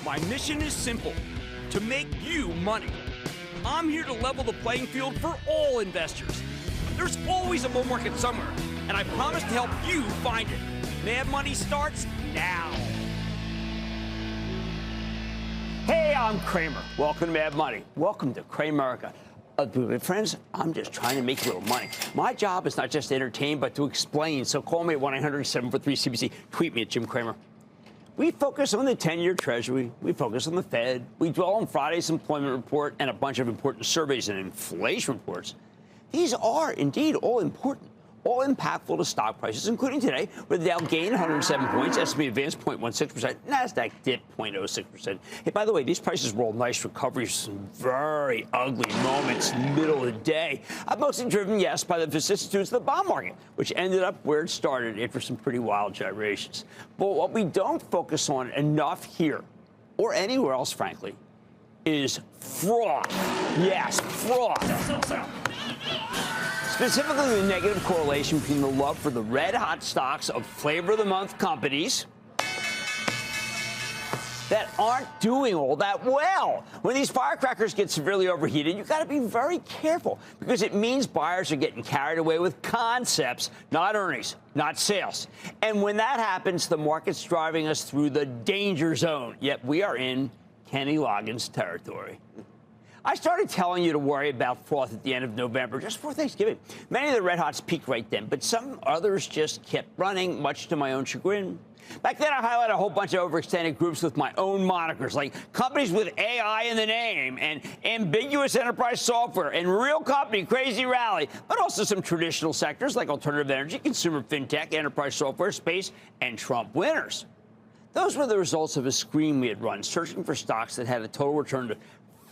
My mission is simple, to make you money. I'm here to level the playing field for all investors. There's always a bull market somewhere, and I promise to help you find it. Mad Money starts now. Hey, I'm Cramer. Welcome to Mad Money. Welcome to Cramerica. Friends, I'm just trying to make a little money. My job is not just to entertain, but to explain. So call me at 1-800-743-CBC. Tweet me at Jim Cramer. We focus on the 10-year Treasury. We focus on the Fed. We dwell on Friday's employment report and a bunch of important surveys and inflation reports. These are, indeed, all important, all impactful to stock prices, including today, where the Dow gained 107 points, S&P advanced 0.16%, NASDAQ dipped 0.06%. Hey, by the way, these prices were all nice recoveries, some very ugly moments in the middle of the day. Mostly driven, yes, by the vicissitudes of the bond market, which ended up where it started after some pretty wild gyrations. But what we don't focus on enough here, or anywhere else, frankly, is froth. Yes, froth. Specifically, the negative correlation between the love for the red-hot stocks of flavor of the month companies that aren't doing all that well. When these firecrackers get severely overheated, you've got to be very careful because it means buyers are getting carried away with concepts, not earnings, not sales. And when that happens, the market's driving us through the danger zone. Yet we are in Kenny Loggins territory. I started telling you to worry about froth at the end of November, just before Thanksgiving. Many of the red hots peaked right then, but some others just kept running, much to my own chagrin. Back then, I highlighted a whole bunch of overextended groups with my own monikers, like companies with AI in the name, and ambiguous enterprise software, and real company, crazy rally, but also some traditional sectors like alternative energy, consumer fintech, enterprise software, space, and Trump winners. Those were the results of a screen we had run, searching for stocks that had a total return to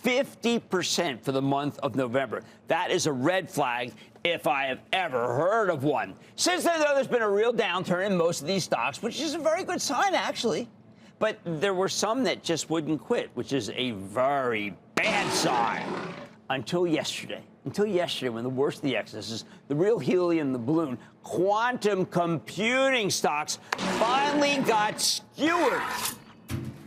50% for the month of November. That is a red flag if I have ever heard of one. Since then, though, there's been a real downturn in most of these stocks, which is a very good sign, actually. But there were some that just wouldn't quit, which is a very bad sign. Until yesterday, when the worst of the excesses, the real helium in the balloon, quantum computing stocks finally got skewered.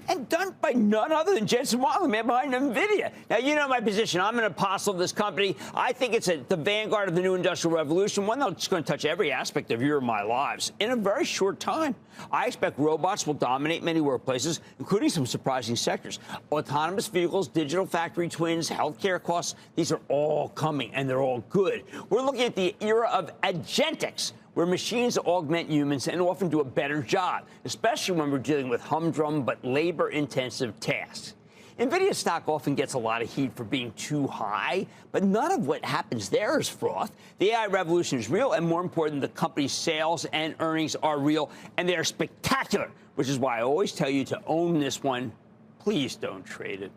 And done by none other than Jensen Huang, the man behind Nvidia. Now, you know my position. I'm an apostle of this company. I think it's the vanguard of the new industrial revolution, one that's going to touch every aspect of your and my lives in a very short time. I expect robots will dominate many workplaces, including some surprising sectors. Autonomous vehicles, digital factory twins, healthcare costs, these are all coming, and they're all good. We're looking at the era of agentics, where machines augment humans and often do a better job, especially when we're dealing with humdrum but labor-intensive tasks. Nvidia stock often gets a lot of heat for being too high, but none of what happens there is froth. The AI revolution is real, and more important, the company's sales and earnings are real, and they are spectacular, which is why I always tell you to own this one. Please don't trade it.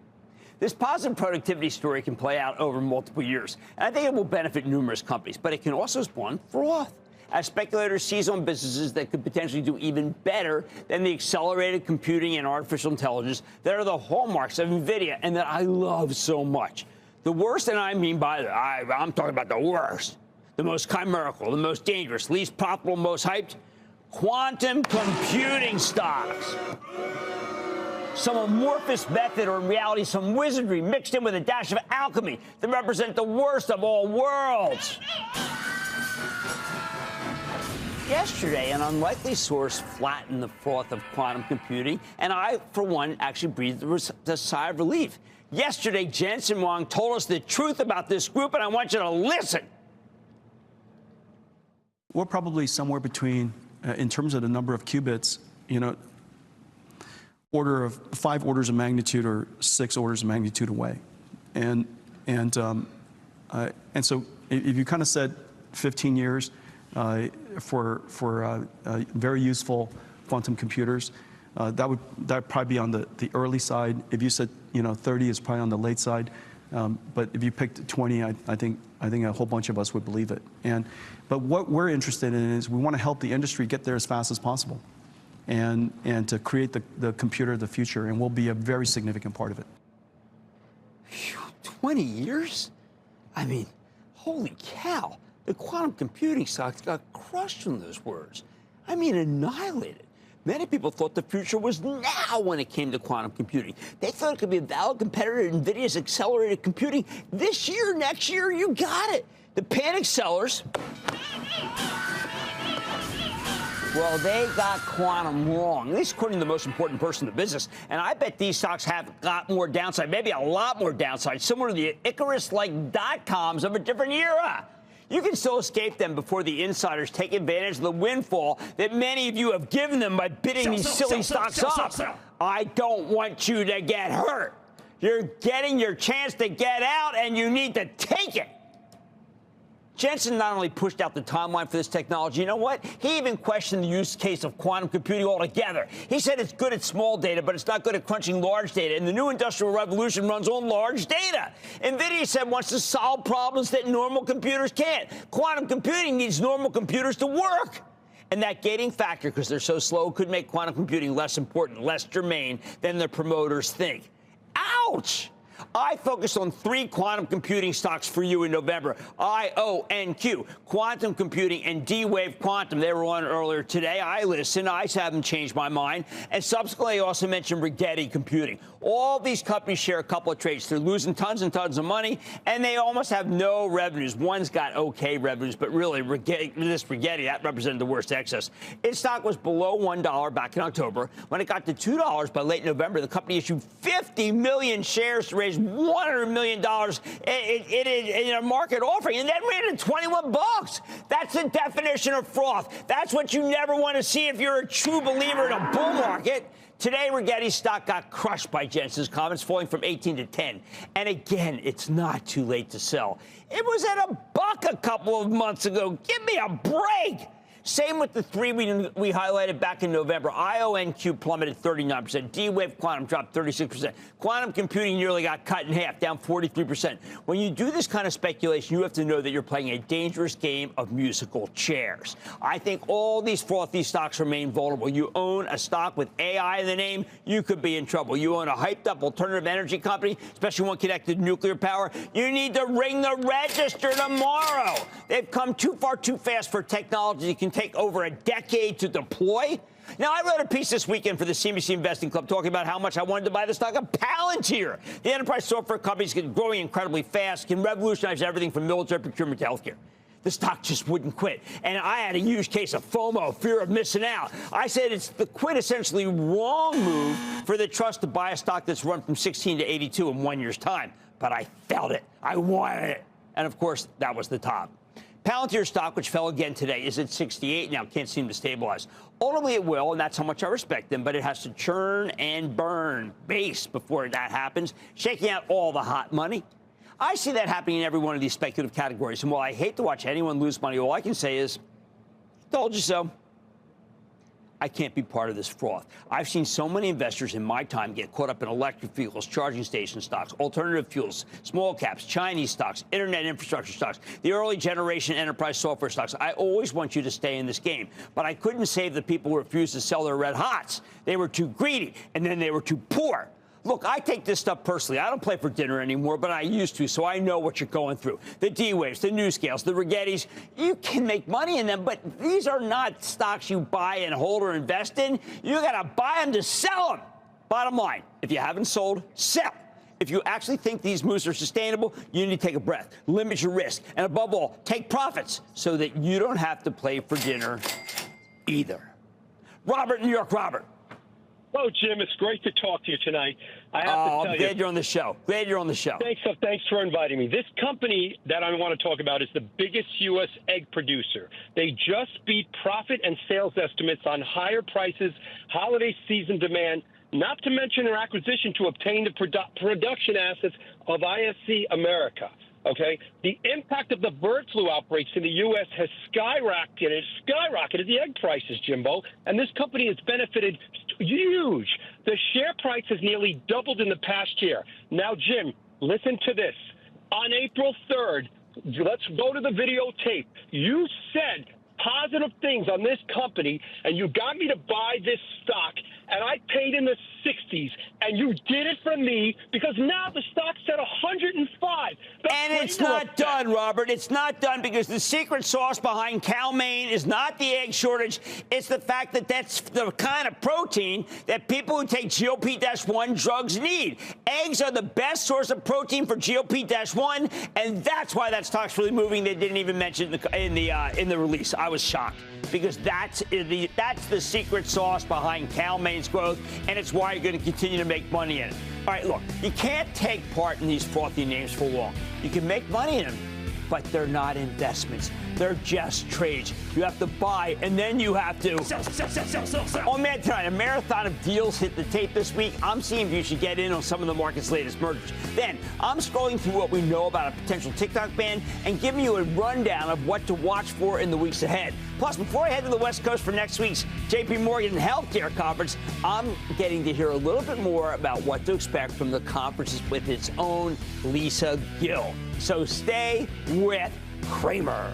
This positive productivity story can play out over multiple years, and I think it will benefit numerous companies, but it can also spawn froth as speculators seize on businesses that could potentially do even better than the accelerated computing and artificial intelligence that are the hallmarks of Nvidia and that I love so much. The worst, and I mean by that, I'm talking about the worst, the most chimerical, the most dangerous, least profitable, most hyped, quantum computing stocks. Some amorphous method, or in reality, some wizardry mixed in with a dash of alchemy that represent the worst of all worlds. Yesterday, an unlikely source flattened the froth of quantum computing, and I, for one, actually breathed a sigh of relief. Yesterday, Jensen Huang told us the truth about this group, and I want you to listen. We're probably somewhere between, in terms of the number of qubits, order of 5 orders of magnitude or 6 orders of magnitude away, and so if you kind of said 15 years. For very useful quantum computers, that probably be on the early side. If you said 30 is probably on the late side, but if you picked 20, I think a whole bunch of us would believe it. But what we're interested in is we want to help the industry get there as fast as possible, and to create the computer of the future, and we'll be a very significant part of it. 20 years? I mean, holy cow. The quantum computing stocks got crushed from those words. I mean, annihilated. Many people thought the future was now when it came to quantum computing. They thought it could be a valid competitor to Nvidia's accelerated computing this year, next year. You got it. The panic sellers, well, they got quantum wrong, at least according to the most important person in the business. And I bet these stocks have got more downside, maybe a lot more downside, similar to the Icarus-like dot-coms of a different era. You can still escape them before the insiders take advantage of the windfall that many of you have given them by bidding these silly stocks up. I don't want you to get hurt. You're getting your chance to get out, and you need to take it. Jensen not only pushed out the timeline for this technology, you know what? He even questioned the use case of quantum computing altogether. He said it's good at small data, but it's not good at crunching large data. And the new industrial revolution runs on large data. Nvidia said wants to solve problems that normal computers can't. Quantum computing needs normal computers to work. And that gating factor, because they're so slow, could make quantum computing less important, less germane than the promoters think. Ouch! I focused on 3 quantum computing stocks for you in November. IONQ, Quantum Computing, and D-Wave Quantum. They were on earlier today. I listened. I haven't changed my mind. And subsequently, I also mentioned Rigetti Computing. All these companies share a couple of traits. They're losing tons and tons of money, and they almost have no revenues. One's got okay revenues, but really, Rigetti, that represented the worst excess. Its stock was below $1 back in October. When it got to $2 by late November, the company issued 50 million shares to raise $100 million in a market offering, and then ran to 21 bucks. That's the definition of froth. That's what you never want to see if you're a true believer in a bull market. Today, Rigetti's stock got crushed by Jensen's comments, falling from 18 to 10. And again, it's not too late to sell. It was at $1 a couple of months ago. Give me a break. Same with the 3 we highlighted back in November. IONQ plummeted 39%. D-Wave Quantum dropped 36%. Quantum Computing nearly got cut in half, down 43%. When you do this kind of speculation, you have to know that you're playing a dangerous game of musical chairs. I think all these frothy stocks remain vulnerable. You own a stock with AI in the name, you could be in trouble. You own a hyped-up alternative energy company, especially one connected to nuclear power, you need to ring the register tomorrow. They've come too far too fast for technology that can take over a decade to deploy. Now, I wrote a piece this weekend for the CNBC Investing Club talking about how much I wanted to buy the stock of Palantir. The enterprise software company is growing incredibly fast, can revolutionize everything from military procurement to healthcare. The stock just wouldn't quit. And I had a huge case of FOMO, fear of missing out. I said it's the quintessentially wrong move for the trust to buy a stock that's run from 16 to 82 in 1 year's time. But I felt it. I wanted it. And, of course, that was the top. Palantir stock, which fell again today, is at 68 now, can't seem to stabilize. Ultimately, it will, and that's how much I respect them, but it has to churn and burn base before that happens, shaking out all the hot money. I see that happening in every one of these speculative categories, and while I hate to watch anyone lose money, all I can say is, told you so. I can't be part of this froth. I've seen so many investors in my time get caught up in electric vehicles, charging station stocks, alternative fuels, small caps, Chinese stocks, internet infrastructure stocks, the early generation enterprise software stocks. I always want you to stay in this game, but I couldn't save the people who refused to sell their red hots. They were too greedy, and then they were too poor. Look, I take this stuff personally. I don't play for dinner anymore, but I used to, so I know what you're going through. The D-Waves, the NewScales, the Rigettis, you can make money in them, but these are not stocks you buy and hold or invest in. You got to buy them to sell them. Bottom line, if you haven't sold, sell. If you actually think these moves are sustainable, you need to take a breath, limit your risk, and above all, take profits so that you don't have to play for dinner either. Robert, New York, Robert. Oh, Jim, it's great to talk to you tonight. I have to tell you. I'm glad you're on the show. Glad you're on the show. Thanks for inviting me. This company that I want to talk about is the biggest U.S. egg producer. They just beat profit and sales estimates on higher prices, holiday season demand, not to mention their acquisition to obtain the production assets of ISC America. Okay, the impact of the bird flu outbreaks in the U.S. has skyrocketed the egg prices, Jimbo, and this company has benefited huge. The share price has nearly doubled in the past year. Now, Jim, listen to this. On April 3rd, let's go to the videotape. You said positive things on this company, and you got me to buy this stock and I paid in the 60s, and you did it for me because now the stock's at 105. And it's not done, Robert. It's not done because the secret sauce behind Cal-Maine is not the egg shortage. It's the fact that that's the kind of protein that people who take GLP-1 drugs need. Eggs are the best source of protein for GLP-1, and that's why that stock's really moving. They didn't even mention in the release. I was shocked because that's the secret sauce behind Cal-Maine's growth, and it's why you're going to continue to make money in it. All right, look, you can't take part in these frothy names for long. You can make money in them, but they're not investments. They're just trades. You have to buy, and then you have to sell. Oh, man, tonight, a marathon of deals hit the tape this week. I'm seeing if you should get in on some of the market's latest mergers. Then, I'm scrolling through what we know about a potential TikTok ban and giving you a rundown of what to watch for in the weeks ahead. Plus, before I head to the West Coast for next week's JP Morgan Healthcare Conference, I'm getting to hear a little bit more about what to expect from the conferences with its own Lisa Gill. So stay with Cramer.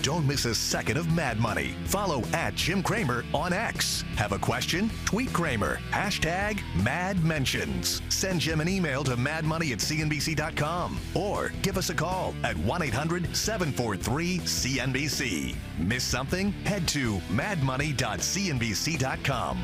Don't miss a second of Mad Money. Follow @Jim Cramer on X. Have a question? Tweet Cramer. #MadMentions. Send Jim an email to madmoney@cnbc.com or give us a call at 1-800-743-CNBC. Miss something? Head to madmoney.cnbc.com.